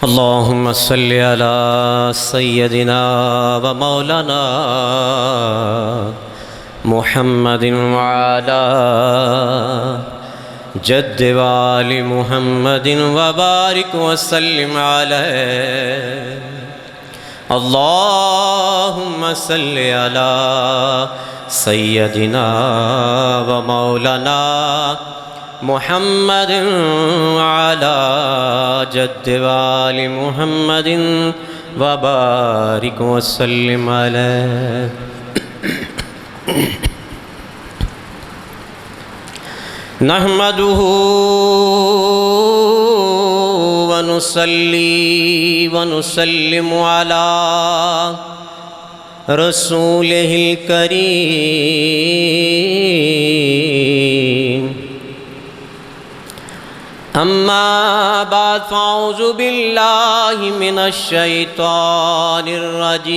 اللهم صل على سيدنا ومولانا محمد وعلى جد وآل محمد وبارك وسلم عليه. اللهم صل على سيدنا ومولانا محمد وعلى جد وآل محمد وبارك وسلم عليه. نحمده ونصلي ونسلم على رسوله الكريم. أما بعد فأعوذ بالله من الشيطان الرجيم.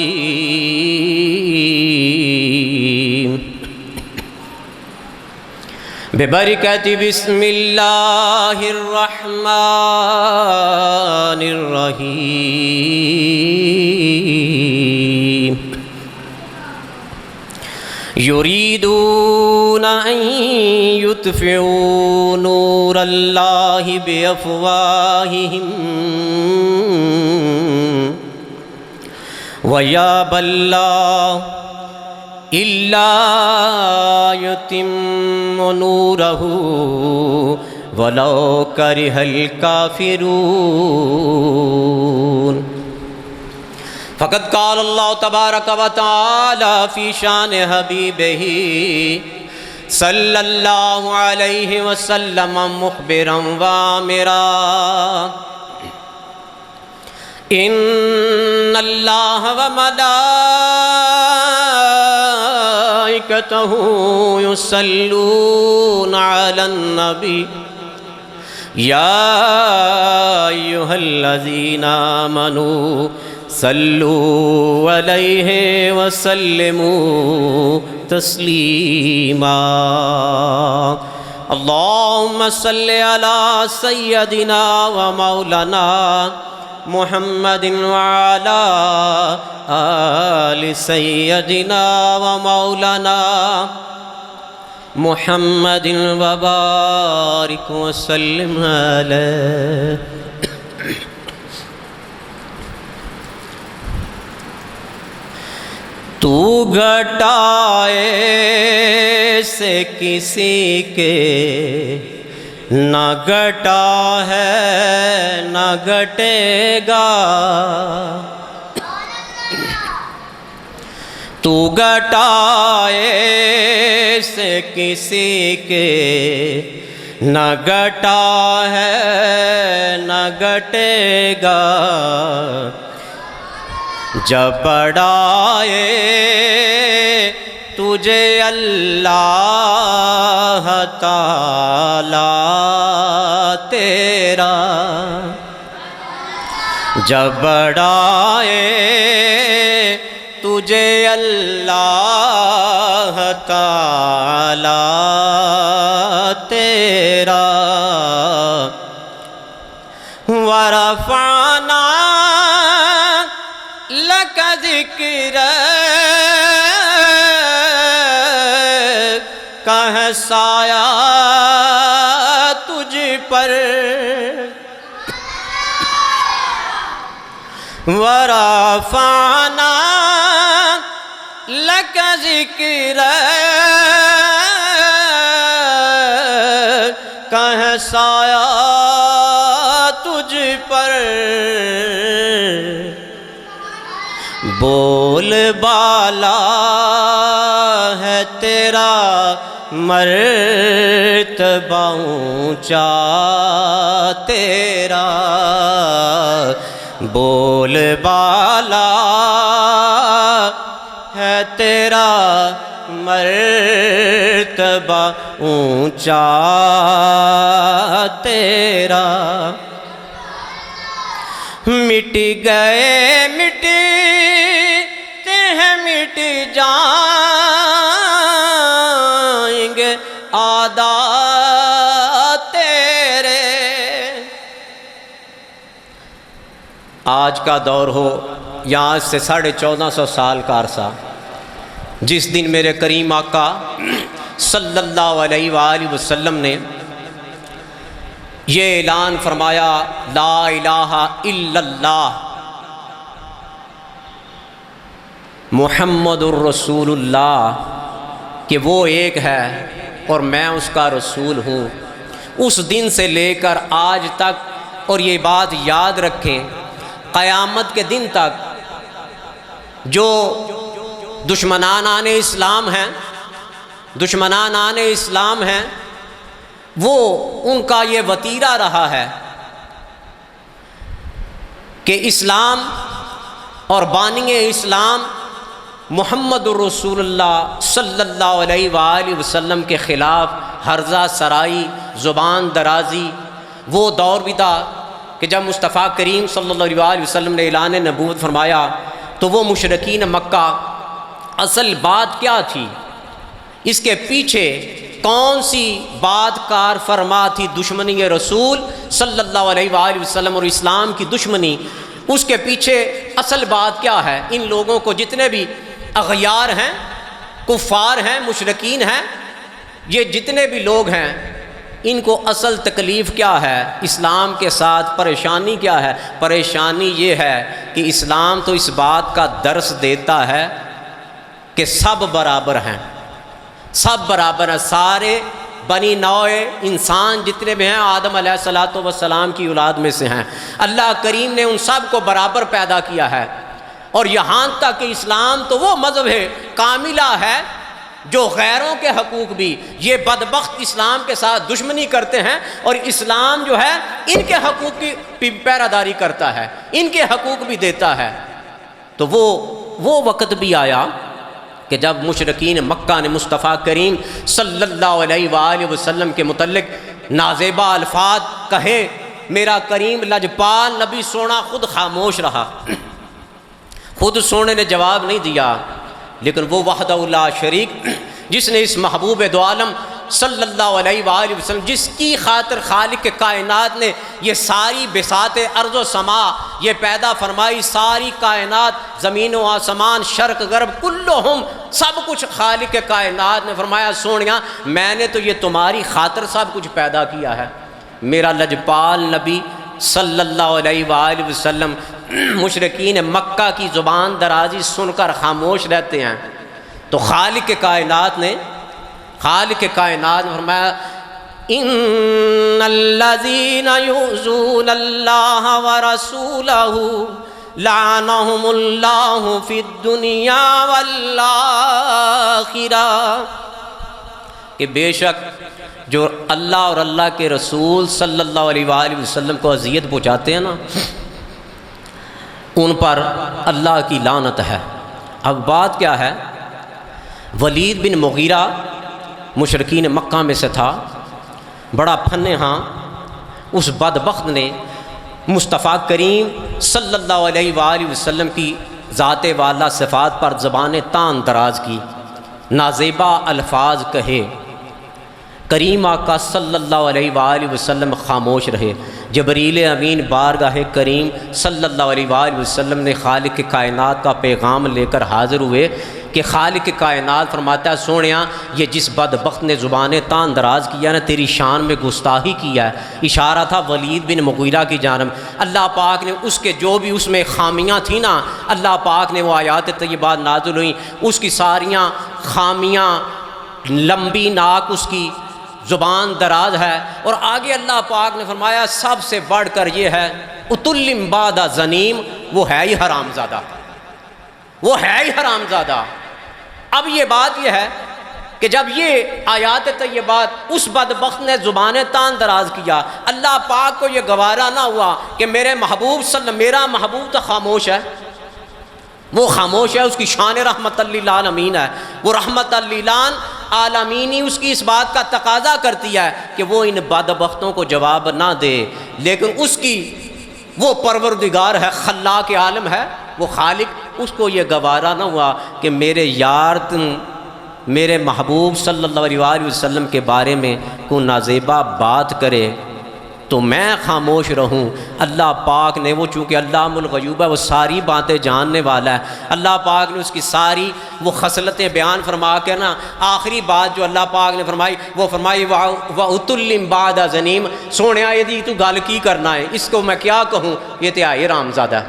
ببركة بسم الله الرحمن الرحيم. يريدون أن يطفئوا نور الله بأفواههم ويأبى الله إلا يتم نوره ولو كره الكافرون. فقد قال الله تبارك وتعالى في شان حبيبه صلى الله عليه وسلم مخبرا وآمرا: إن الله وملائكته يصلون على النبي يا أيها الذين آمنوا صلوا عليه وسلموا تسليما. اللهم صل على سيدنا ومولانا محمد وعلى آل سيدنا ومولانا محمد وبارك وسلم عليه. تو گھٹائے سے کسی کے نہ گھٹا ہے نہ گھٹے گا. تو گھٹائے سے کسی کے نہ گھٹا ہے نہ گھٹے گا. جب بڑھائے تجھے اللہ تعالی تیرا، جب بڑھائے تجھے اللہ تعالی تیرا، ورفعنا لک ذکرک کا ہے سایہ تجھ پر، ورفعنا لک ذکرک کا ہے سایہ تجھ پر. بول بالا ہے تیرا مرتبہ اونچا تیرا، بول بالا ہے تیرا مرتبہ اونچا تیرا. مٹ گئے مٹتے ہیں مٹ جائیں گے عادات تیرے، آج کا دور ہو یا آج سے 1450 سال کا عرصہ، جس دن میرے کریم آقا صلی اللہ علیہ وآلہ وسلم نے یہ اعلان فرمایا لا الہ الا اللہ محمد الرسول اللہ، کہ وہ ایک ہے اور میں اس کا رسول ہوں، اس دن سے لے کر آج تک، اور یہ بات یاد رکھیں قیامت کے دن تک، جو دشمنان اسلام ہیں، دشمنان اسلام ہیں، وہ ان کا یہ وتیرہ رہا ہے کہ اسلام اور بانی اسلام محمد الرسول اللہ صلی اللہ علیہ وآلہ وسلم کے خلاف ہرزہ سرائی، زبان درازی۔ وہ دور بھی تھا کہ جب مصطفیٰ کریم صلی اللہ علیہ وسلم نے اعلان نبوت فرمایا تو وہ مشرکین مکہ، اصل بات کیا تھی، اس کے پیچھے کون سی بات کار فرما تھی، دشمنی رسول صلی اللہ علیہ وآلہ وسلم اور اسلام کی دشمنی، اس کے پیچھے اصل بات کیا ہے؟ ان لوگوں کو جتنے بھی اغیار ہیں، کفار ہیں، مشرکین ہیں، یہ جتنے بھی لوگ ہیں، ان کو اصل تکلیف کیا ہے؟ اسلام کے ساتھ پریشانی کیا ہے؟ پریشانی یہ ہے کہ اسلام تو اس بات کا درس دیتا ہے کہ سب برابر ہیں، سب برابر ہیں، سارے بنی نوع انسان جتنے بھی ہیں آدم علیہ السلام کی اولاد میں سے ہیں، اللہ کریم نے ان سب کو برابر پیدا کیا ہے۔ اور یہاں تک کہ اسلام تو وہ مذہب ہے کاملہ ہے جو غیروں کے حقوق بھی، یہ بدبخت اسلام کے ساتھ دشمنی کرتے ہیں، اور اسلام جو ہے ان کے حقوق کی پیراداری کرتا ہے، ان کے حقوق بھی دیتا ہے۔ تو وہ وقت بھی آیا کہ جب مشرکین مکہ نے مصطفیٰ کریم صلی اللہ علیہ وآلہ وسلم کے متعلق نازیبہ الفاظ کہے، میرا کریم لجپال نبی سونا خود خاموش رہا، خود سونے نے جواب نہیں دیا، لیکن وہ وحدہ لا شریک جس نے اس محبوب دو عالم صلی اللہ علیہ وآلہ وسلم، جس کی خاطر خالق کائنات نے یہ ساری بساط ارض و سما یہ پیدا فرمائی، ساری کائنات زمین و آسمان شرق غرب کلہم، سب کچھ خالق کائنات نے فرمایا سونیا میں نے تو یہ تمہاری خاطر سب کچھ پیدا کیا ہے۔ میرا لجپال نبی صلی اللہ علیہ وآلہ وسلم مشرکین مکہ کی زبان درازی سن کر خاموش رہتے ہیں، تو خالق کائنات نے فرمایا ان الذین یؤذون اللہ ورسولہ لعنہم اللہ فی الدنیا والآخرہ، کہ بے شک جو اللہ اور اللہ کے رسول صلی اللہ علیہ وآلہ وسلم کو اذیت پہنچاتے ہیں نا، ان پر اللہ کی لعنت ہے۔ اب بات کیا ہے؟ ولید بن مغیرہ مشرکین مکہ میں سے تھا، بڑا پھنے ہاں، اس بدبخت نے مصطفیٰ کریم صلی اللہ علیہ وآلہ وسلم کی ذات والا صفات پر زبانیں تان دراز کی، نازیبہ الفاظ کہے، کریم آقا صلی اللہ علیہ وآلہ وسلم خاموش رہے۔ جبریل امین بارگاہ کریم صلی اللہ علیہ وآلہ وسلم نے خالق کائنات کا پیغام لے کر حاضر ہوئے کہ خالق کائنات فرماتا ہے سونیا یہ جس بدبخت نے زبانیں تان دراز کیا نا، تیری شان میں گستاخی کیا ہے، اشارہ تھا ولید بن مغیرہ کی جانب۔ اللہ پاک نے اس کے جو بھی اس میں خامیاں تھیں نا، اللہ پاک نے وہ آیات طیبات نازل ہوئیں، اس کی ساریاں خامیاں، لمبی ناک اس کی، زبان دراز ہے، اور آگے اللہ پاک نے فرمایا سب سے بڑھ کر یہ ہے اتلم بعد زنیم، وہ ہے ہی حرام زادہ، وہ ہے ہی حرام زادہ۔ اب یہ بات یہ ہے کہ جب یہ آیات طیبات اس بدبخت نے زبانیں تان دراز کیا، اللہ پاک کو یہ گوارا نہ ہوا کہ میرا محبوب تو خاموش ہے، وہ خاموش ہے، اس کی شان رحمت للعالمین ہے، وہ رحمت للعالمین اس کی اس بات کا تقاضا کرتی ہے کہ وہ ان بدبختوں کو جواب نہ دے، لیکن اس کی وہ پروردگار ہے، خلاق عالم ہے، وہ خالق، اس کو یہ گوارا نہ ہوا کہ میرے یار میرے محبوب صلی اللہ علیہ وسلم کے بارے میں کوئی نازیبہ بات کرے۔ تو میں خاموش رہوں؟ اللہ پاک نے، وہ چونکہ علام الغیوب ہے، وہ ساری باتیں جاننے والا ہے، اللہ پاک نے اس کی ساری وہ خصلتیں بیان فرما کے نا، آخری بات جو اللہ پاک نے فرمائی وہ فرمائی وَأُتُلِّم بَعْدَ زَنِيمٍ، سونے آئے دی تو گل کی کرنا ہے، اس کو میں کیا کہوں، یہ تو آئے رامزادہ۔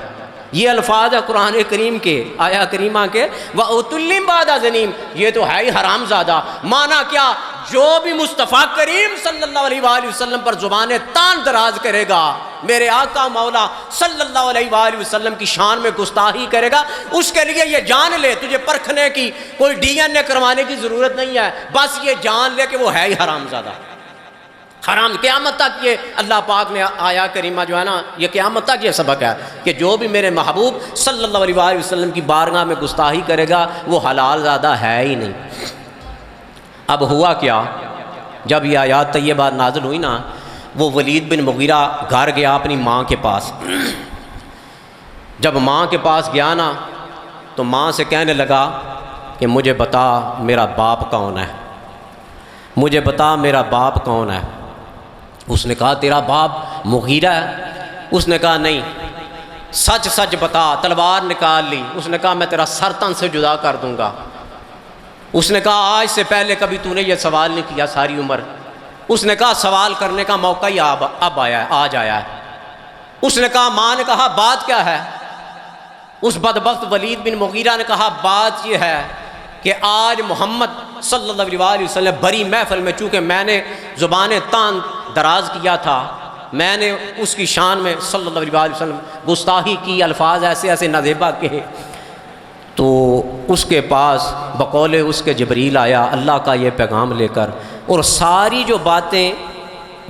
یہ الفاظ ہے قرآن کریم کے، آیا کریمہ کے، وَأُتُلِّم بَعْدَ زَنِيمٍ، یہ تو ہے ہی حرام زادہ۔ معنی کیا؟ جو بھی مصطفیٰ کریم صلی اللہ علیہ وآلہ وسلم پر زبان تان دراز کرے گا، میرے آقا مولا صلی اللہ علیہ وآلہ وسلم کی شان میں گستاخی کرے گا، اس کے لیے یہ جان لے، تجھے پرکھنے کی کوئی DNA کروانے کی ضرورت نہیں ہے، بس یہ جان لے کہ وہ ہے ہی حرام زادہ۔ حرام قیامت تک یہ اللہ پاک نے آیا کریمہ جو ہے نا، یہ قیامت تک یہ سبق ہے کہ جو بھی میرے محبوب صلی اللہ علیہ وآلہ وسلم کی بارگاہ میں گستاخی کرے گا وہ حلال زادہ ہے ہی نہیں۔ اب ہوا کیا؟ جب یہ آیات طیبات نازل ہوئی نا، وہ ولید بن مغیرہ گھر گیا اپنی ماں کے پاس۔ جب ماں کے پاس گیا نا تو ماں سے کہنے لگا کہ مجھے بتا میرا باپ کون ہے، مجھے بتا میرا باپ کون ہے۔ اس نے کہا تیرا باپ مغیرہ ہے؟ اس نے کہا نہیں، سچ سچ بتا۔ تلوار نکال لی، اس نے کہا میں تیرا سر تن سے جدا کر دوں گا۔ اس نے کہا آج سے پہلے کبھی تو نے یہ سوال نہیں کیا ساری عمر۔ اس نے کہا سوال کرنے کا موقع ہی اب آیا ہے، آج آیا ہے۔ اس نے کہا، ماں نے کہا بات کیا ہے؟ اس بدبخت ولید بن مغیرہ نے کہا بات یہ ہے کہ آج محمد صلی اللہ علیہ وسلم بری محفل میں، چونکہ میں نے زبان تان دراز کیا تھا، میں نے اس کی شان میں صلی اللہ علیہ وسلم گستاخی کی، الفاظ ایسے ایسے نازیبہ کہے، تو اس کے پاس بقول اس کے جبریل آیا اللہ کا یہ پیغام لے کر، اور ساری جو باتیں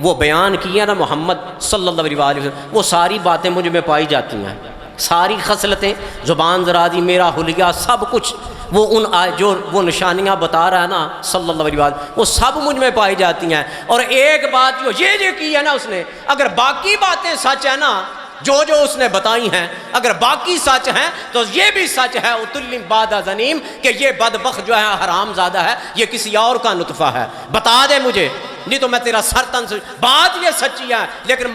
وہ بیان کی ہیں نا محمد صلی اللہ علیہ وسلم، وہ ساری باتیں مجھ میں پائی جاتی ہیں، ساری خصلتیں، زبان درازی، میرا حلیہ، سب کچھ وہ ان جو وہ نشانیاں بتا رہا ہے نا صلی اللہ علیہ وسلم، وہ سب مجھ میں پائی جاتی ہیں۔ اور ایک بات جو یہ کی ہے نا اس نے، اگر باقی باتیں سچ ہیں نا جو اس نے بتائی ہیں، اگر باقی سچ ہیں تو یہ بھی سچ ہے اتلم بعد زنیم، کہ یہ بدبخت جو ہے حرام زادہ ہے، یہ کسی اور کا نطفہ ہے، بتا دے مجھے، نہیں تو میں تیرا سر تن سے۔ بات یہ سچی ہے، لیکن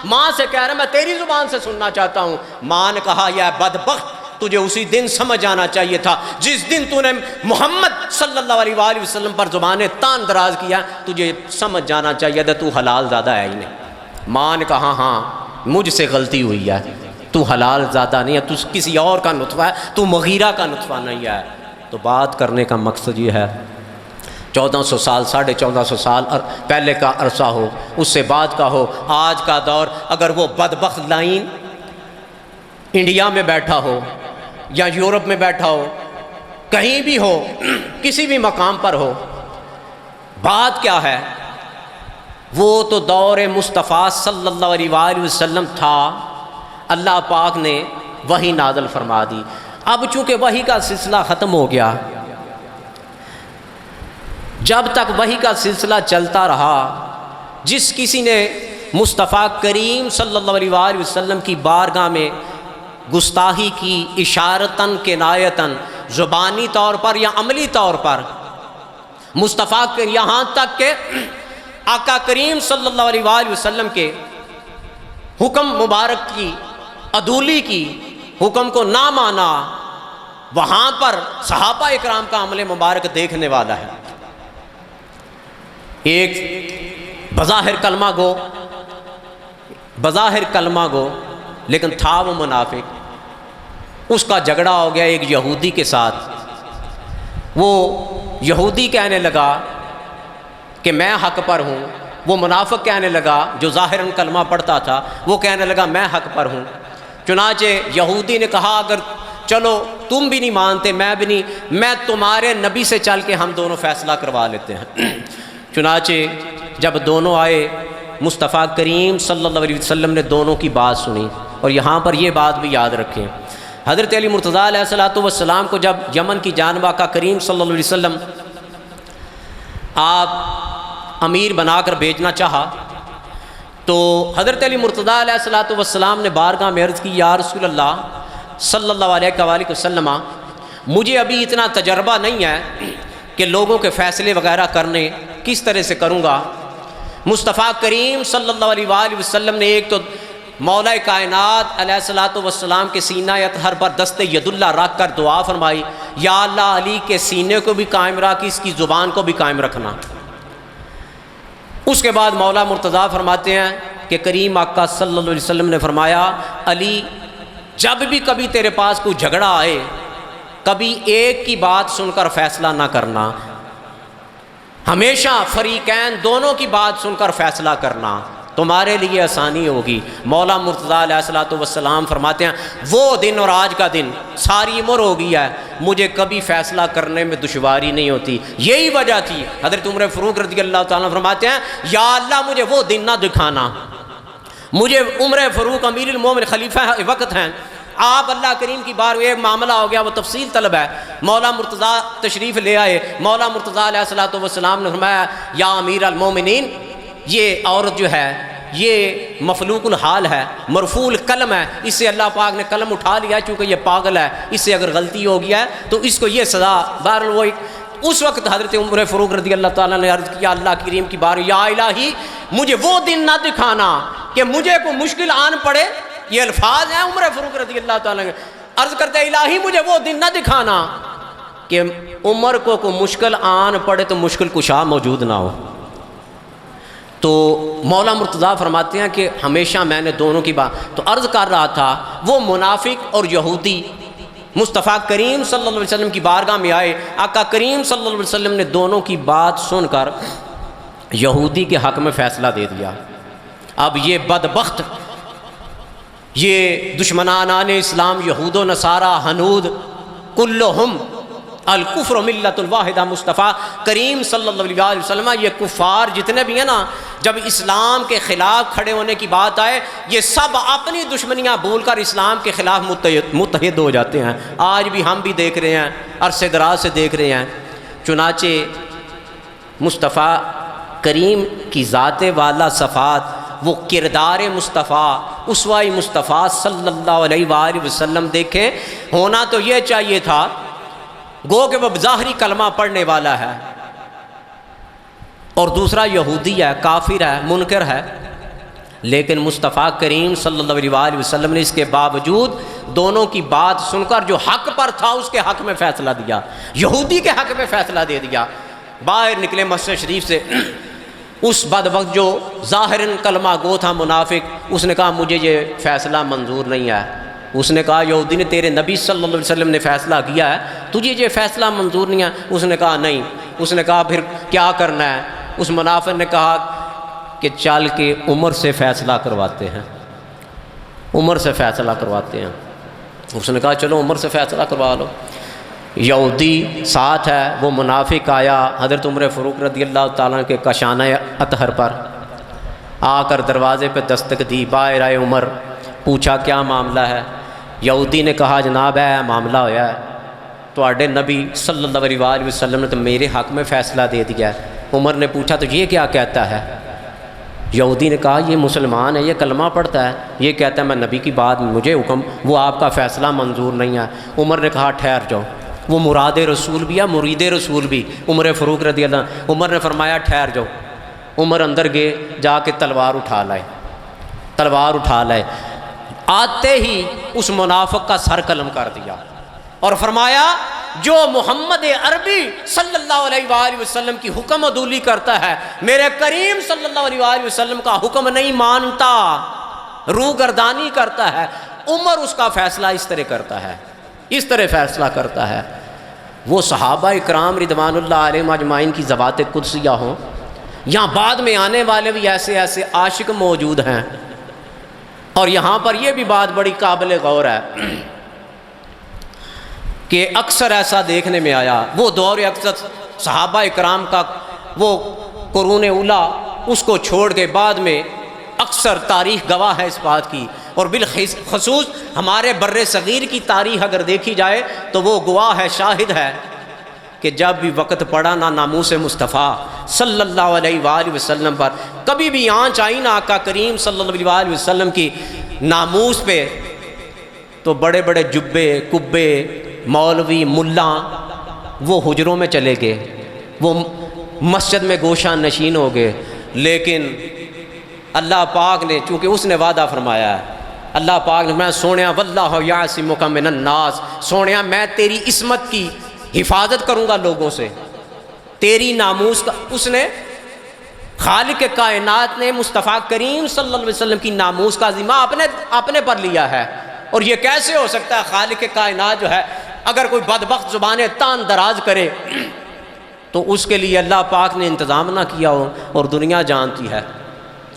ماں سے کہہ رہا میں تیری زبان سے سننا چاہتا ہوں۔ ماں نے کہا یا بدبخت، تجھے اسی دن سمجھ آنا چاہیے تھا جس دن تو نے محمد صلی اللہ علیہ وآلہ وسلم پر زبان تان دراز کیا، تجھے سمجھ جانا چاہیے تھا تو حلال زادہ ہے ہی نہیں۔ ماں نے کہا ہاں مجھ سے غلطی ہوئی ہے، تو حلال زادہ نہیں ہے، تو کسی اور کا نطفہ ہے، تو مغیرہ کا نطفہ نہیں ہے۔ تو بات کرنے کا مقصد یہ ہے 1400 سال 1450 سال پہلے کا عرصہ ہو، اس سے بعد کا ہو، آج کا دور، اگر وہ بدبخت لائن انڈیا میں بیٹھا ہو یا یورپ میں بیٹھا ہو، کہیں بھی ہو، کسی بھی مقام پر ہو، بات کیا ہے؟ وہ تو دور مصطفیٰ صلی اللہ علیہ وآلہ وسلم تھا، اللہ پاک نے وحی نازل فرما دی۔ اب چونکہ وحی کا سلسلہ ختم ہو گیا، جب تک وحی کا سلسلہ چلتا رہا، جس کسی نے مصطفیٰ کریم صلی اللہ علیہ وآلہ وسلم کی بارگاہ میں گستاخی کی، اشارتاً کنایتاً، زبانی طور پر یا عملی طور پر، مصطفیٰ کے یہاں تک کہ آقا کریم صلی اللہ علیہ وآلہ وسلم کے حکم مبارک کی عدولی کی، حکم کو نہ مانا، وہاں پر صحابہ اکرام کا عمل مبارک دیکھنے والا ہے۔ ایک بظاہر کلمہ گو لیکن تھا وہ منافق، اس کا جھگڑا ہو گیا ایک یہودی کے ساتھ۔ وہ یہودی کہنے لگا کہ میں حق پر ہوں، وہ منافق کہنے لگا جو ظاہراً کلمہ پڑھتا تھا، وہ کہنے لگا میں حق پر ہوں۔ چنانچہ یہودی نے کہا اگر چلو تم بھی نہیں مانتے میں بھی نہیں، میں تمہارے نبی سے چل کے ہم دونوں فیصلہ کروا لیتے ہیں۔ چنانچہ جب دونوں آئے، مصطفیٰ کریم صلی اللہ علیہ وسلم نے دونوں کی بات سنی، اور یہاں پر یہ بات بھی یاد رکھیں، حضرت علی مرتضیٰ علیہ السلام کو جب یمن کی جانب آقا کریم صلی اللہ علیہ وسلم آپ امیر بنا کر بھیجنا چاہا، تو حضرت علی مرتضیٰ علیہ السلام نے بارگاہ میں عرض کی یا رسول اللہ صلی اللہ علیہ وآلہ وسلم، مجھے ابھی اتنا تجربہ نہیں ہے کہ لوگوں کے فیصلے وغیرہ کرنے کس طرح سے کروں گا، مصطفیٰ کریم صلی اللہ علیہ وآلہ وسلم نے ایک تو مولا کائنات علیہ الصلوۃ والسلام کے سینہ اطہر پر دست ید اللہ رکھ کر دعا فرمائی، یا اللہ علی کے سینے کو بھی قائم رکھ، اس کی زبان کو بھی قائم رکھنا۔ اس کے بعد مولا مرتضیٰ فرماتے ہیں کہ کریم آقا صلی اللہ علیہ وسلم نے فرمایا، علی جب بھی کبھی تیرے پاس کوئی جھگڑا آئے، کبھی ایک کی بات سن کر فیصلہ نہ کرنا، ہمیشہ فریقین دونوں کی بات سن کر فیصلہ کرنا، تمہارے لیے آسانی ہوگی۔ مولا مرتضیٰ علیہ الصلوۃ والسلام فرماتے ہیں وہ دن اور آج کا دن ساری عمر ہو گئی ہے، مجھے کبھی فیصلہ کرنے میں دشواری نہیں ہوتی۔ یہی وجہ تھی حضرت عمر فاروق رضی اللہ تعالیٰ فرماتے ہیں، یا اللہ مجھے وہ دن نہ دکھانا۔ مجھے عمر فاروق امیر المومن خلیفہ وقت ہیں، آپ اللہ کریم کی بار ایک معاملہ ہو گیا، وہ تفصیل طلب ہے، مولا مرتضیٰ تشریف لے آئے، مولا مرتضیٰ علیہ الصلوۃ والسلام نے فرمایا، یا امیر المومنین یہ عورت جو ہے یہ مفلوق الحال ہے، مرفوع القلم ہے، اس سے اللہ پاک نے قلم اٹھا لیا چونکہ یہ پاگل ہے، اس سے اگر غلطی ہو گیا ہے تو اس کو یہ سزا۔ بہرحال وہ اس وقت حضرت عمر فاروق رضی اللہ تعالیٰ نے عرض کیا اللہ کریم کی بار، یا الہی مجھے وہ دن نہ دکھانا کہ مجھے کوئی مشکل آن پڑے۔ یہ الفاظ ہیں عمر فاروق رضی اللہ تعالیٰ نے، عرض کرتے الہی مجھے وہ دن نہ دکھانا کہ عمر کو کوئی مشکل آن پڑے تو مشکل کشا موجود نہ ہو۔ تو مولا مرتضیٰ فرماتے ہیں کہ ہمیشہ میں نے دونوں کی بات تو عرض کر رہا تھا، وہ منافق اور یہودی مصطفیٰ کریم صلی اللہ علیہ وسلم کی بارگاہ میں آئے، آقا کریم صلی اللہ علیہ وسلم نے دونوں کی بات سن کر یہودی کے حق میں فیصلہ دے دیا۔ اب یہ بدبخت، یہ دشمنان اسلام یہود و نصارہ ہنود کلہم الکفر ملت الواحدہ، مصطفیٰ کریم صلی اللہ علیہ وسلم یہ کفار جتنے بھی ہیں نا، جب اسلام کے خلاف کھڑے ہونے کی بات آئے یہ سب اپنی دشمنیاں بھول کر اسلام کے خلاف متحد ہو جاتے ہیں۔ آج بھی ہم بھی دیکھ رہے ہیں، عرصے دراز سے دیکھ رہے ہیں۔ چنانچہ مصطفیٰ کریم کی ذات والا صفات، وہ کردار مصطفیٰ، اسوہ مصطفیٰ صلی اللہ علیہ وآلہ وسلم دیکھیں، ہونا تو یہ چاہیے تھا گو کہ وہ ظاہری کلمہ پڑھنے والا ہے اور دوسرا یہودی ہے، کافر ہے، منکر ہے، لیکن مصطفیٰ کریم صلی اللہ علیہ وآلہ وسلم نے اس کے باوجود دونوں کی بات سن کر جو حق پر تھا اس کے حق میں فیصلہ دیا، یہودی کے حق میں فیصلہ دے دیا۔ باہر نکلے مسجد شریف سے، اس بدبخت جو ظاہراً کلمہ گو تھا منافق، اس نے کہا مجھے یہ فیصلہ منظور نہیں ہے۔ اس نے کہا یہودی نے تیرے نبی صلی اللہ علیہ وسلم نے فیصلہ کیا ہے، تجھے یہ فیصلہ منظور نہیں ہے؟ اس نے کہا نہیں۔ اس نے کہا پھر کیا کرنا ہے؟ اس منافق نے کہا کہ چل کے عمر سے فیصلہ کرواتے ہیں، عمر سے فیصلہ کرواتے ہیں۔ اس نے کہا چلو عمر سے فیصلہ کروا لو۔ یہودی ساتھ ہے، وہ منافق آیا حضرت عمر فاروق رضی اللہ تعالیٰ کے کاشانہ اطہر پر آ کر دروازے پہ دستک دی، باہر آئے عمر، پوچھا کیا معاملہ ہے؟ یہودی نے کہا جناب ہے معاملہ ہوا ہے، تواڈے نبی صلی اللہ علیہ وآلہ وسلم نے تو میرے حق میں فیصلہ دے دیا ہے۔ عمر نے پوچھا تو یہ کیا کہتا ہے؟ یہودی نے کہا یہ مسلمان ہے، یہ کلمہ پڑھتا ہے، یہ کہتا ہے میں نبی کی بات مجھے حکم، وہ آپ کا فیصلہ منظور نہیں ہے۔ عمر نے کہا ٹھہر جاؤ، وہ مراد رسول بھی ہے، مرید رسول بھی، عمر فاروق رضی اللہ۔ عمر نے فرمایا ٹھہر جاؤ۔ عمر اندر گئے، جا کے تلوار اٹھا لائے، تلوار اٹھا لائے، آتے ہی اس منافق کا سر قلم کر دیا اور فرمایا جو محمد عربی صلی اللہ علیہ وآلہ وسلم کی حکم عدولی کرتا ہے، میرے کریم صلی اللہ علیہ وآلہ وسلم کا حکم نہیں مانتا، روگردانی کرتا ہے، عمر اس کا فیصلہ اس طرح کرتا ہے، اس طرح فیصلہ کرتا ہے۔ وہ صحابہ اکرام رضوان اللہ علیہم اجمعین کی ذوات قدسیہ ہوں، یہاں بعد میں آنے والے بھی ایسے ایسے عاشق موجود ہیں، اور یہاں پر یہ بھی بات بڑی قابل غور ہے کہ اکثر ایسا دیکھنے میں آیا، وہ دور اکثر صحابہ اکرام کا وہ قرون اولا، اس کو چھوڑ کے بعد میں اکثر تاریخ گواہ ہے اس بات کی، اور بالخصوص ہمارے بر صغیر کی تاریخ اگر دیکھی جائے تو وہ گواہ ہے، شاہد ہے کہ جب بھی وقت پڑا نہ ناموس مصطفیٰ صلی اللہ علیہ وآلہ وسلم پر کبھی بھی آنچ آئی نہ آقا کریم صلی اللہ علیہ وآلہ وسلم کی ناموس پہ، تو بڑے بڑے جبے کبے مولوی ملا وہ حجروں میں چلے گئے، وہ مسجد میں گوشہ نشین ہو گئے، لیکن اللہ پاک نے چونکہ اس نے وعدہ فرمایا ہے، اللہ پاک نے میں سونیا واللہ یعصمک من الناس، سونیا میں تیری عصمت کی حفاظت کروں گا لوگوں سے، تیری ناموس کا، اس نے خالق کائنات نے مصطفیٰ کریم صلی اللہ علیہ وسلم کی ناموس کا ذمہ اپنے پر لیا ہے۔ اور یہ کیسے ہو سکتا ہے؟ خالق کائنات جو ہے اگر کوئی بدبخت زبانیں تان دراز کرے تو اس کے لیے اللہ پاک نے انتظام نہ کیا ہو۔ اور دنیا جانتی ہے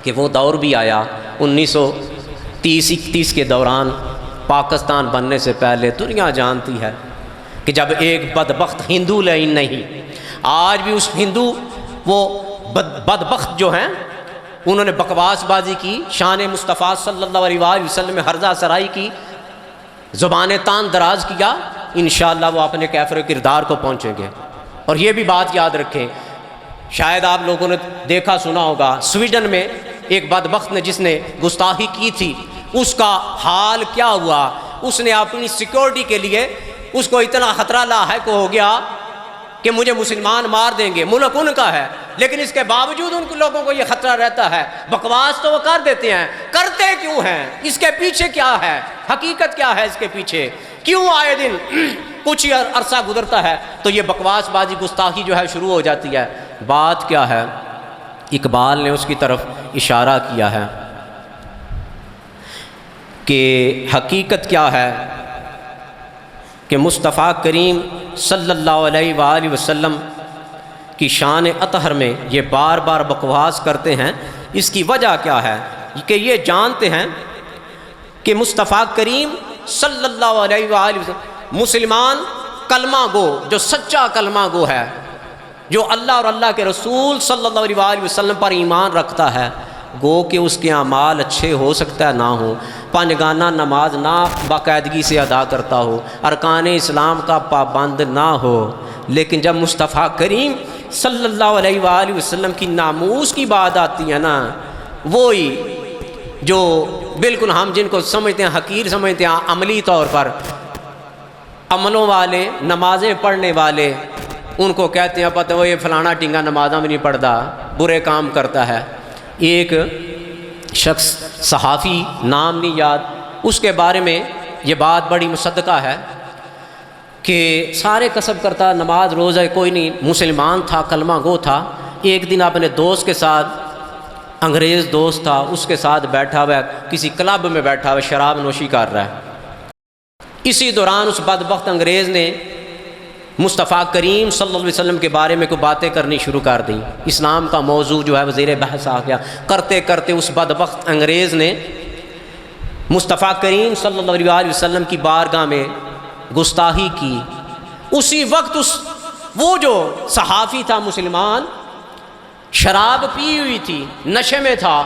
کہ وہ دور بھی آیا 1930-31 کے دوران، پاکستان بننے سے پہلے دنیا جانتی ہے کہ جب ایک بدبخت ہندو لائن نہیں، آج بھی اس ہندو وہ بدبخت جو ہیں انہوں نے بکواس بازی کی، شان مصطفیٰ صلی اللہ علیہ وآلہ وسلم میں ہرزہ سرائی کی، زبانیں تان دراز کیا، انشاءاللہ وہ اپنے کیفر و کردار کو پہنچیں گے۔ اور یہ بھی بات یاد رکھیں، شاید آپ لوگوں نے دیکھا سنا ہوگا، سویڈن میں ایک بدبخت نے جس نے گستاخی کی تھی، اس کا حال کیا ہوا؟ اس نے اپنی سیکورٹی کے لیے، اس کو اتنا خطرہ لاحق ہو گیا کہ مجھے مسلمان مار دیں گے، ملک ان کا ہے، لیکن اس کے باوجود ان لوگوں کو یہ خطرہ رہتا ہے۔ بکواس تو وہ کر دیتے ہیں، کرتے کیوں ہیں؟ اس کے پیچھے کیا ہے؟ حقیقت کیا ہے اس کے پیچھے؟ کیوں آئے دن کچھ ہی عرصہ گزرتا ہے تو یہ بکواس بازی گستاخی جو ہے شروع ہو جاتی ہے؟ بات کیا ہے؟ اقبال نے اس کی طرف اشارہ کیا ہے کہ حقیقت کیا ہے کہ مصطفیٰ کریم صلی اللہ علیہ وآلہ وسلم کی شان اطہر میں یہ بار بار بکواس کرتے ہیں۔ اس کی وجہ کیا ہے کہ یہ جانتے ہیں کہ مصطفیٰ کریم صلی اللہ علیہ وآلہ وسلم مسلمان کلمہ گو، جو سچا کلمہ گو ہے، جو اللہ اور اللہ کے رسول صلی اللہ علیہ وآلہ وسلم پر ایمان رکھتا ہے، گو کہ اس کے اعمال اچھے ہو سکتا ہے نہ ہو، پنجگانہ نماز نہ باقاعدگی سے ادا کرتا ہو، ارکان اسلام کا پابند نہ ہو، لیکن جب مصطفیٰ کریم صلی اللہ علیہ وآلہ وسلم کی ناموس کی بات آتی ہے نا، وہی جو بالکل ہم جن کو سمجھتے ہیں، حقیر سمجھتے ہیں، عملی طور پر عملوں والے، نمازیں پڑھنے والے، ان کو کہتے ہیں پتہ وہ یہ فلانا ٹنگا نمازاں بھی نہیں پڑھتا، برے کام کرتا ہے۔ ایک شخص صحافی، نام نہیں یاد، اس کے بارے میں یہ بات بڑی مصدقہ ہے کہ سارے کسب کرتا، نماز روزہ کوئی نہیں، مسلمان تھا، کلمہ گو تھا۔ ایک دن اپنے دوست کے ساتھ، انگریز دوست تھا، اس کے ساتھ بیٹھا ہوا ہے، کسی کلب میں بیٹھا ہوا شراب نوشی کر رہا ہے۔ اسی دوران اس بدبخت انگریز نے مصطفیٰ کریم صلی اللہ علیہ وسلم کے بارے میں کوئی باتیں کرنی شروع کر دیں، اسلام کا موضوع جو ہے وزیر بحث آ گیا۔ کرتے کرتے اس بدبخت انگریز نے مصطفیٰ کریم صلی اللہ علیہ وسلم کی بارگاہ میں گستاخی کی۔ اسی وقت وہ جو صحافی تھا مسلمان، شراب پی ہوئی تھی، نشے میں تھا،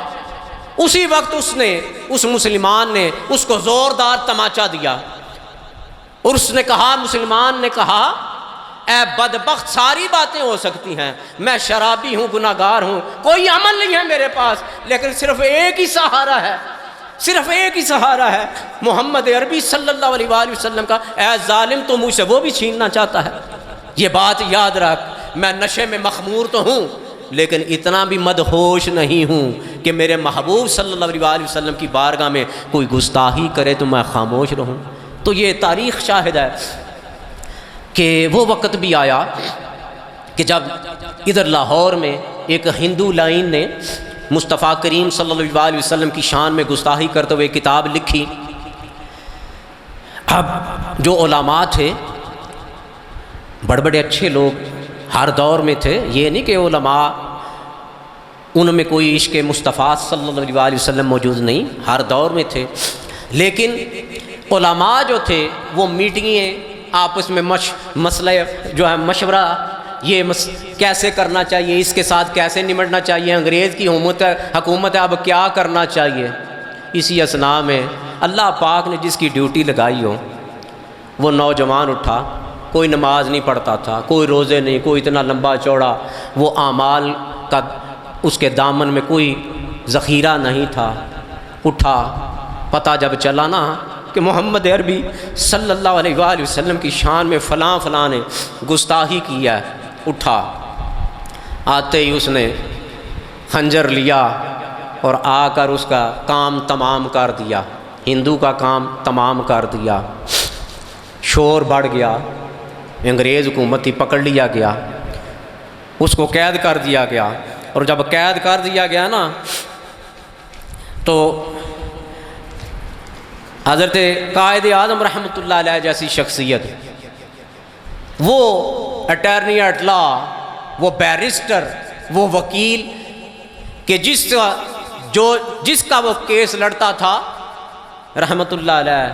اسی وقت اس مسلمان نے اس کو زوردار تماچا دیا، اور اس نے کہا، مسلمان نے کہا، اے بدبخت، ساری باتیں ہو سکتی ہیں، میں شرابی ہوں، گناہ گار ہوں، کوئی عمل نہیں ہے میرے پاس، لیکن صرف ایک ہی سہارا ہے، صرف ایک ہی سہارا ہے، محمد عربی صلی اللہ علیہ وآلہ وسلم کا۔ اے ظالم، تو مجھ سے وہ بھی چھیننا چاہتا ہے؟ یہ بات یاد رکھ، میں نشے میں مخمور تو ہوں، لیکن اتنا بھی مدہوش نہیں ہوں کہ میرے محبوب صلی اللہ علیہ وآلہ وسلم کی بارگاہ میں کوئی گستاخی کرے تو میں خاموش رہوں۔ تو یہ تاریخ شاہد ہے کہ وہ وقت بھی آیا کہ جب ادھر لاہور میں ایک ہندو لائن نے مصطفیٰ کریم صلی اللہ علیہ وسلم کی شان میں گستاخی کرتے ہوئے کتاب لکھی۔ اب جو علماء تھے، بڑے بڑے اچھے لوگ ہر دور میں تھے، یہ نہیں کہ علماء ان میں کوئی عشق مصطفیٰ صلی اللہ علیہ وسلم موجود نہیں، ہر دور میں تھے، لیکن علماء جو تھے وہ میٹنگیں آپس میں مسئلہ جو ہے مشورہ، یہ کیسے کرنا چاہیے، اس کے ساتھ کیسے نمٹنا چاہیے، انگریز کی حکومت ہے اب کیا کرنا چاہیے۔ اسی اثناء میں اللہ پاک نے جس کی ڈیوٹی لگائی ہو، وہ نوجوان اٹھا، کوئی نماز نہیں پڑھتا تھا، کوئی روزے نہیں، کوئی اتنا لمبا چوڑا وہ اعمال کا اس کے دامن میں کوئی ذخیرہ نہیں تھا، اٹھا، پتہ جب چلا نا کہ محمد عربی صلی اللہ علیہ وآلہ وسلم کی شان میں فلاں فلاں نے گستاخی کی ہے، اٹھا، آتے ہی اس نے خنجر لیا اور آ کر اس کا کام تمام کر دیا، ہندو کا کام تمام کر دیا۔ شور بڑھ گیا، انگریز حکومت ہی پکڑ لیا گیا، اس کو قید کر دیا گیا، اور جب قید کر دیا گیا نا تو حضرت قائد اعظم رحمۃ اللہ علیہ جیسی شخصیت، وہ اٹارنی ایٹ لا، وہ بیرسٹر، وہ وکیل کہ جس کا وہ کیس لڑتا تھا رحمۃ اللہ علیہ،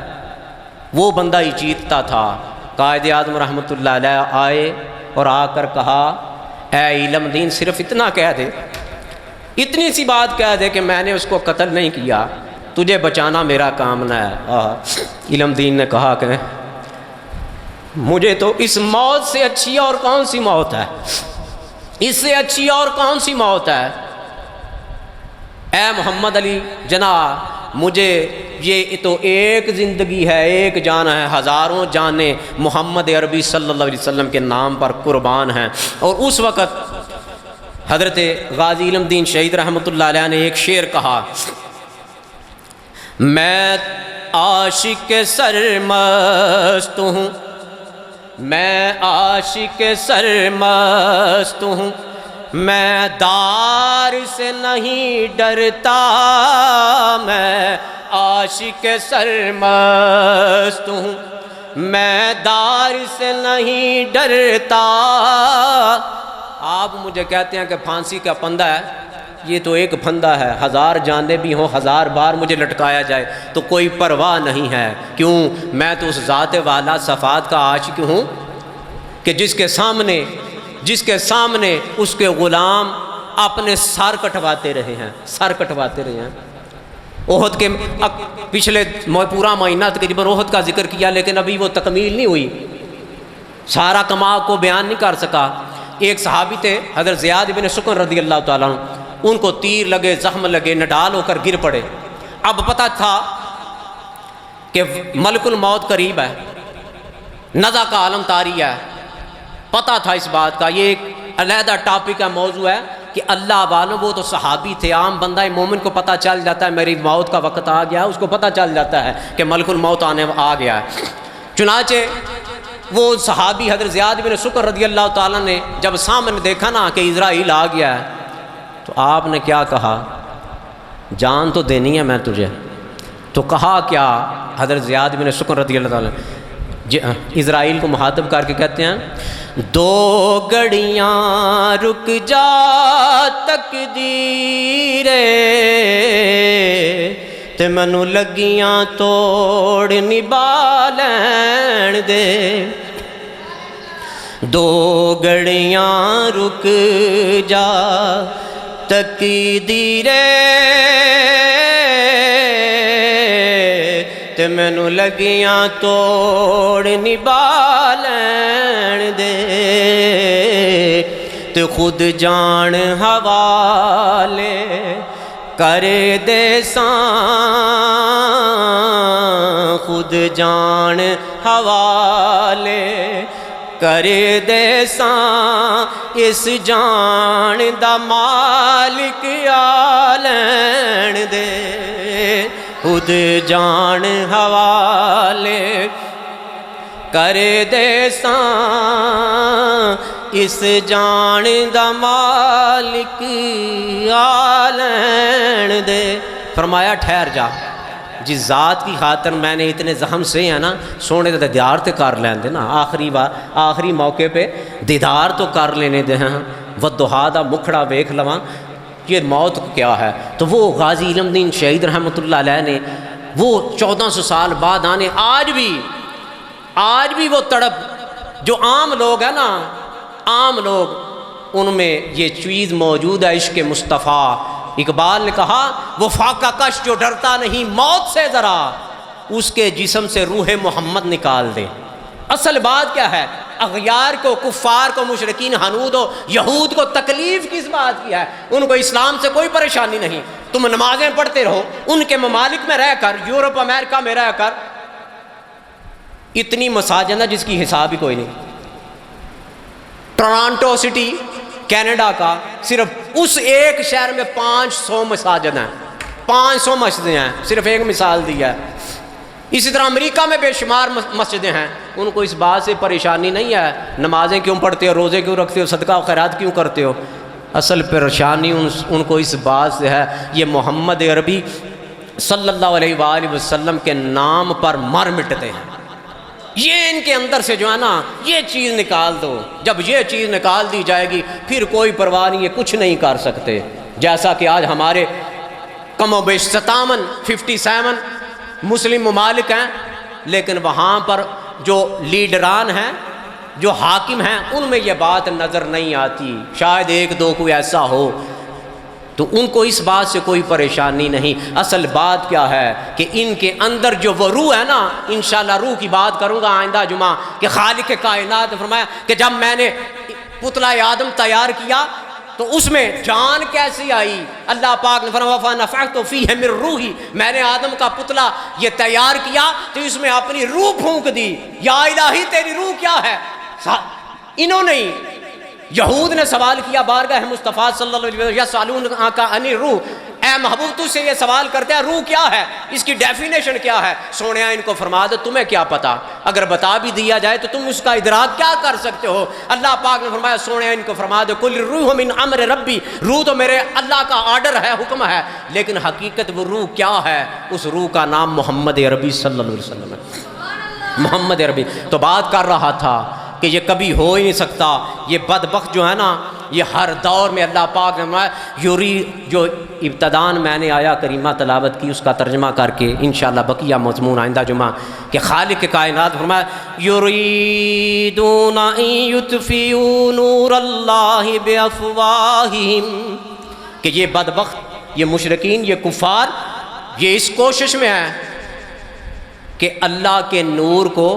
وہ بندہ ہی جیتتا تھا۔ قائد اعظم رحمۃ اللہ علیہ آئے اور آ کر کہا، اے علم دین صرف اتنا کہہ دے، اتنی سی بات کہہ دے کہ میں نے اس کو قتل نہیں کیا، تجھے بچانا میرا کام نہ ہے۔ علم دین نے کہا کہ مجھے تو اس موت سے اچھی اور کون سی موت ہے، اس سے اچھی اور کون سی موت ہے؟ اے محمد علی جناح، مجھے یہ تو ایک زندگی ہے، ایک جان ہے، ہزاروں جانیں محمد عربی صلی اللہ علیہ وسلم کے نام پر قربان ہیں۔ اور اس وقت حضرت غازی علم دین شہید رحمۃ اللہ علیہ نے ایک شعر کہا، میں عاشق سرمست ہوں، میں عاشق سرمست ہوں، میں دار سے نہیں ڈرتا، میں عاشق سرمست ہوں، میں دار سے نہیں ڈرتا۔ آپ مجھے کہتے ہیں کہ پھانسی کا پھندا ہے، یہ تو ایک پھندا ہے، ہزار جانیں بھی ہوں، ہزار بار مجھے لٹکایا جائے تو کوئی پرواہ نہیں ہے۔ کیوں؟ میں تو اس ذات والا صفات کا عاشق ہوں کہ جس کے سامنے اس کے غلام اپنے سر کٹواتے رہے ہیں، سر کٹواتے رہے ہیں۔ احد کے پچھلے پورا مہینہ تقریباً احد کا ذکر کیا، لیکن ابھی وہ تکمیل نہیں ہوئی، سارا کمال کو بیان نہیں کر سکا۔ ایک صحابی تھے حضرت زیاد بن سکن رضی اللہ تعالیٰ عنہ، ان کو تیر لگے، زخم لگے، نڈال ہو کر گر پڑے۔ اب پتہ تھا کہ ملک الموت قریب ہے، نزع کا عالم طاری ہے، پتہ تھا اس بات کا۔ یہ ایک علیحدہ ٹاپک کا موضوع ہے کہ اللہ والوں، وہ تو صحابی تھے، عام بندہ مومن کو پتہ چل جاتا ہے میری موت کا وقت آ گیا، اس کو پتہ چل جاتا ہے کہ ملک الموت آ گیا ہے۔ چنانچہ وہ صحابی حضرت زیاد بن سکر رضی اللہ تعالیٰ نے جب سامنے دیکھا نا کہ اسرائیل آ گیا ہے، تو آپ نے کیا کہا؟ جان تو دینی ہے میں تجھے۔ تو کہا کیا؟ حضرت زیاد بن سکر رضی اللہ تعالیٰ اسرائیل کو مخاطب کر کے کہتے ہیں، دو گھڑیاں رک جا تقدیرے، تے مینوں لگیاں توڑ نبھا لین دے، دو گھڑیاں رک جا تقدیرے، تے مینوں لگیاں توڑ نبھا لین دے، تے خود جان حوالے کر دے ساں، خود جان حوالے کر دے ساں، اس جان دا مالک آ لین دے، خود جان حوالے کر دے ساں، اس جان دا مالک آ لین دے۔ فرمایا ٹھہر جا، جس ذات کی خاطر میں نے اتنے زخم سے ہیں نا، سونے دا دیدار تے کر لین دے نا، آخری موقع پہ دیدار تو کر لینے دے ہیں، ودہا دا مکھڑا ویکھ لواں، یہ موت کیا ہے۔ تو وہ غازی علم دین شہید رحمۃ اللہ علیہ نے وہ 1400 سال بعد آنے، آج بھی وہ تڑپ، جو عام لوگ ہیں نا، عام لوگ، ان میں یہ چیز موجود ہے، عشق مصطفیٰ۔ اقبال نے کہا، وہ فاقہ کش جو ڈرتا نہیں موت سے ذرا، اس کے جسم سے روح محمد نکال دے۔ اصل بات کیا ہے؟ اغیار کو، کفار کو، مشرکین حنود و یہود کو تکلیف کس بات کی ہے؟ ان کو اسلام سے کوئی پریشانی نہیں، تم نمازیں پڑھتے رہو، ان کے ممالک میں رہ کر، یورپ امریکہ میں رہ کر، اتنی مساجد ہے جس کی حساب ہی کوئی نہیں۔ ٹورانٹو سٹی کینیڈا کا صرف اس ایک شہر میں 500 مساجد ہیں، 500 مسجدیں ہیں، صرف ایک مثال دیا ہے۔ اسی طرح امریکہ میں بے شمار مسجدیں ہیں، ان کو اس بات سے پریشانی نہیں ہے نمازیں کیوں پڑھتے ہو، روزے کیوں رکھتے ہو، صدقہ و خیرات کیوں کرتے ہو۔ اصل پریشانی ان کو اس بات سے ہے، یہ محمد عربی صلی اللہ علیہ وآلہ وسلم کے نام پر مر مٹتے ہیں۔ یہ ان کے اندر سے جو ہے نا یہ چیز نکال دو، جب یہ چیز نکال دی جائے گی پھر کوئی پرواہ نہیں، یہ کچھ نہیں کر سکتے۔ جیسا کہ آج ہمارے کم و بیش 57 مسلم ممالک ہیں، لیکن وہاں پر جو لیڈران ہیں، جو حاکم ہیں، ان میں یہ بات نظر نہیں آتی، شاید ایک دو کوئی ایسا ہو، تو ان کو اس بات سے کوئی پریشانی نہیں۔ اصل بات کیا ہے کہ ان کے اندر جو وہ روح ہے نا، انشاءاللہ روح کی بات کروں گا آئندہ جمعہ، کہ خالق کائنات نے فرمایا کہ جب میں نے پتلا آدم تیار کیا تو اس میں جان کیسی آئی، اللہ پاک نے فرمایا فَنَفَخْتُ فِيهِ مِن رُوحِي، میں نے آدم کا پتلا یہ تیار کیا تو اس میں اپنی روح پھونک دی، یا الہی تیری روح کیا ہے۔ انہوں نے یہود نے سوال کیا بارگاہ مصطفیٰ صلی اللہ علیہ وسلم، یسألونک عن الروح، اے محبوب تجھ سے یہ سوال کرتے ہیں روح کیا ہے، اس کی ڈیفینیشن کیا ہے۔ سونیا ان کو فرما دے تمہیں کیا پتا، اگر بتا بھی دیا جائے تو تم اس کا ادراک کیا کر سکتے ہو۔ اللہ پاک نے فرمایا سونیا ان کو فرما دے قل الروح من امر ربی، روح تو میرے اللہ کا آرڈر ہے، حکم ہے، لیکن حقیقت وہ روح کیا ہے، اس روح کا نام محمد عربی صلی اللہ علیہ وسلم ہے۔ محمد عربی تو بات کر رہا تھا کہ یہ کبھی ہو ہی نہیں سکتا، یہ بدبخت جو ہے نا یہ ہر دور میں اللہ پاک نے فرمایا یوری، جو ابتدان میں نے آیا کریمہ تلاوت کی اس کا ترجمہ کر کے انشاءاللہ بقیہ مضمون آئندہ جمعہ، کہ خالق کائنات فرمایا یریدون ان یطفئوا نور اللہ بافواہہم، کہ یہ بدبخت، یہ مشرکین، یہ کفار، یہ اس کوشش میں ہے کہ اللہ کے نور کو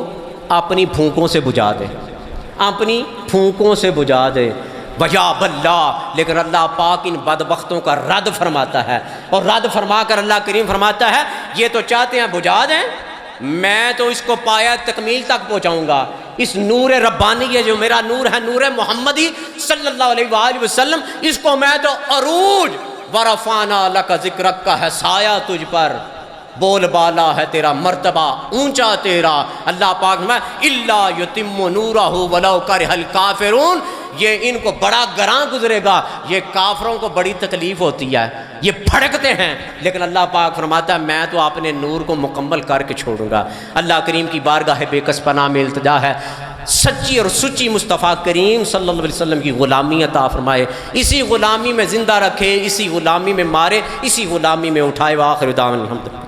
اپنی پھونکوں سے بجھا دے، اپنی پھونکوں سے بجھا دے۔ وَيَا بَلّہ، لیکن اللہ پاک ان بدبختوں کا رد فرماتا ہے، اور رد فرما کر اللہ کریم فرماتا ہے یہ تو چاہتے ہیں بجھا دیں، میں تو اس کو پایا تکمیل تک پہنچاؤں گا۔ اس نور ربانی ہے جو میرا نور ہے، نور محمدی صلی اللہ علیہ وآلہ وسلم، اس کو میں تو عروج وَرَفَعْنَا لَكَ ذِكْرَكَ کا ہے، سایہ تجھ پر، بول بالا ہے تیرا، مرتبہ اونچا تیرا۔ اللہ پاک میں الا یتم نورہ ولو کرہ الکافرون، یہ ان کو بڑا گراں گزرے گا، یہ کافروں کو بڑی تکلیف ہوتی ہے، یہ پھڑکتے ہیں، لیکن اللہ پاک فرماتا ہے میں تو اپنے نور کو مکمل کر کے چھوڑوں گا۔ اللہ کریم کی بارگاہ بے کس پناہ میں التجا ہے سچی اور سچی مصطفیٰ کریم صلی اللہ علیہ وسلم کی غلامی عطا فرمائے، اسی غلامی میں زندہ رکھے، اسی غلامی میں مارے، اسی غلامی میں اٹھائے۔ وآخر دعوانا الحمدللہ۔